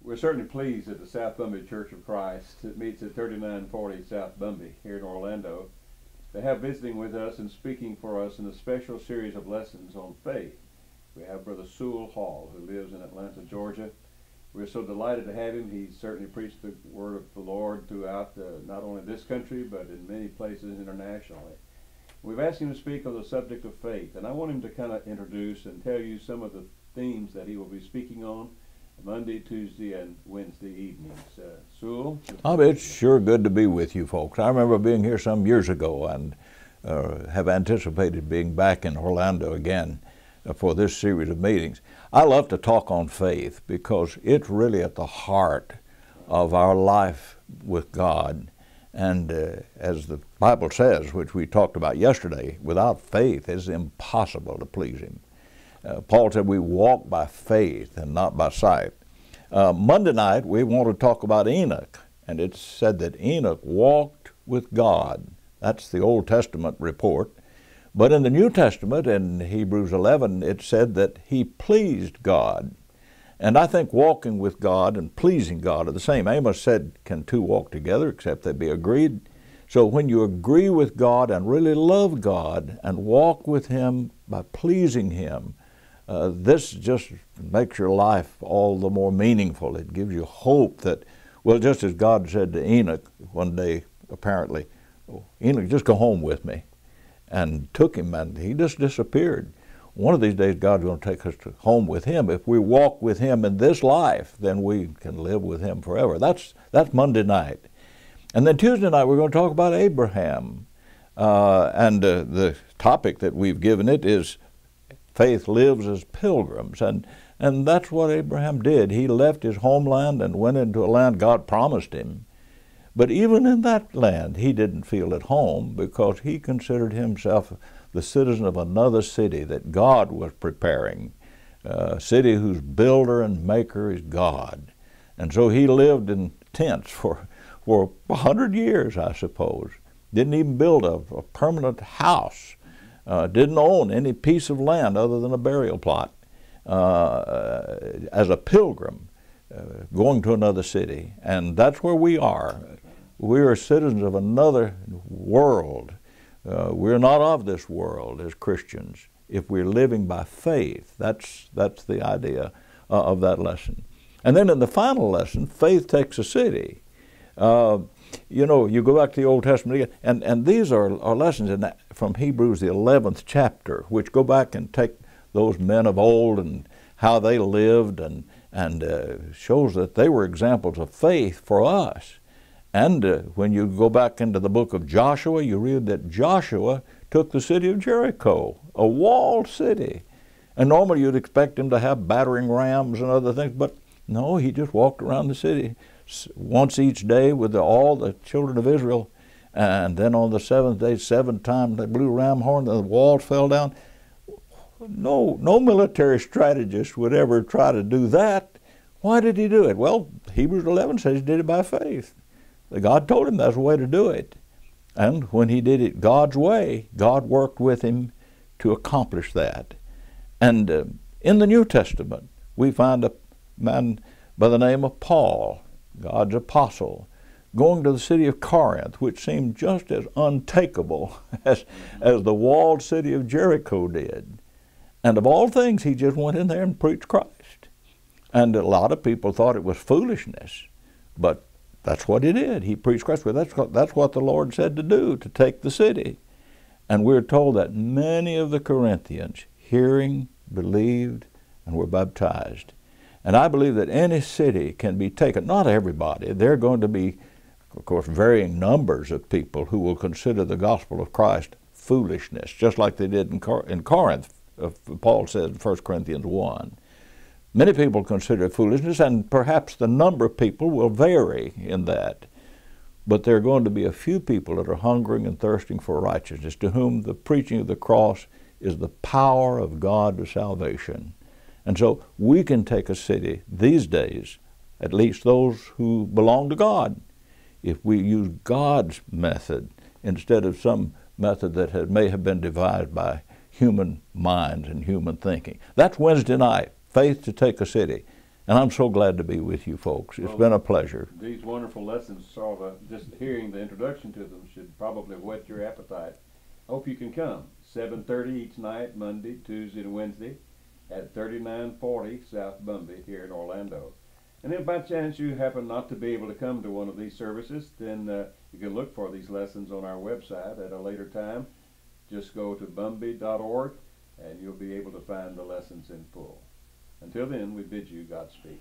We're certainly pleased that the South Bumby Church of Christ that meets at 3940 South Bumby here in Orlando to have visiting with us and speaking for us in a special series of lessons on faith. We have Brother Sewell Hall, who lives in Atlanta, Georgia. We're so delighted to have him. He's certainly preached the word of the Lord throughout not only this country, but in many places internationally. We've asked him to speak on the subject of faith, and I want him to kind of introduce and tell you some of the themes that he will be speaking on Monday, Tuesday, and Wednesday evenings. Sewell? It's sure good to be with you folks. I remember being here some years ago and have anticipated being back in Orlando again for this series of meetings. I love to talk on faith because it's really at the heart of our life with God. And as the Bible says, which we talked about yesterday, without faith it's impossible to please Him. Paul said we walk by faith and not by sight. Monday night we want to talk about Enoch, and it's said that Enoch walked with God. That's the Old Testament report. But in the New Testament, in Hebrews 11, it said that he pleased God. And I think walking with God and pleasing God are the same. Amos said, can two walk together except they be agreed? So when you agree with God and really love God and walk with Him by pleasing Him, this just makes your life all the more meaningful. It gives you hope that, well, just as God said to Enoch one day, apparently, Enoch, just go home with me, and took him, and he just disappeared. One of these days, God's going to take us home with Him. If we walk with Him in this life, then we can live with Him forever. That's Monday night. And then Tuesday night, we're going to talk about Abraham. The topic that we've given it is faith lives as pilgrims. And that's what Abraham did. He left his homeland and went into a land God promised him. But even in that land, he didn't feel at home because he considered himself the citizen of another city that God was preparing, a city whose builder and maker is God. And so he lived in tents for 100 years, I suppose. Didn't even build a permanent house. Didn't own any piece of land other than a burial plot. As a pilgrim, going to another city. And that's where we are. We are citizens of another world. We're not of this world as Christians. If we're living by faith, that's the idea of that lesson. And then in the final lesson, faith takes a city. You know, you go back to the Old Testament again, and these are lessons from Hebrews, the 11th chapter, which go back and take those men of old and how they lived and shows that they were examples of faith for us. And when you go back into the book of Joshua, you read that Joshua took the city of Jericho, a walled city. And normally you'd expect him to have battering rams and other things, but no, he just walked around the city once each day with all the children of Israel. And then on the seventh day, 7 times they blew a ram horn, and the walls fell down. No military strategist would ever try to do that. Why did he do it? Well, Hebrews 11 says he did it by faith. God told him that's the way to do it. And when he did it God's way, God worked with him to accomplish that. And in the New Testament, we find a man by the name of Paul, God's apostle, going to the city of Corinth, which seemed just as untakeable as the walled city of Jericho did. And of all things, he just went in there and preached Christ. And a lot of people thought it was foolishness, but that's what he did. He preached Christ. Well, that's what the Lord said to do, to take the city. And we're told that many of the Corinthians, hearing, believed, and were baptized. And I believe that any city can be taken. Not everybody. There are going to be, of course, varying numbers of people who will consider the gospel of Christ foolishness, just like they did in Corinth. Paul said in 1 Corinthians 1. Many people consider it foolishness, and perhaps the number of people will vary in that. But there are going to be a few people that are hungering and thirsting for righteousness, to whom the preaching of the cross is the power of God to salvation. And so we can take a city these days, at least those who belong to God, if we use God's method instead of some method that may have been devised by human minds and human thinking. That's Wednesday night, faith to take a city. And I'm so glad to be with you folks. It's Well, been a pleasure. These wonderful lessons, sort of just hearing the introduction to them should probably whet your appetite. Hope you can come. 7:30 each night, Monday, Tuesday, and Wednesday at 3940 South Bumby here in Orlando. And if by chance you happen not to be able to come to one of these services, then you can look for these lessons on our website at a later time. Just go to bumby.org and you'll be able to find the lessons in full. Until then, we bid you Godspeed.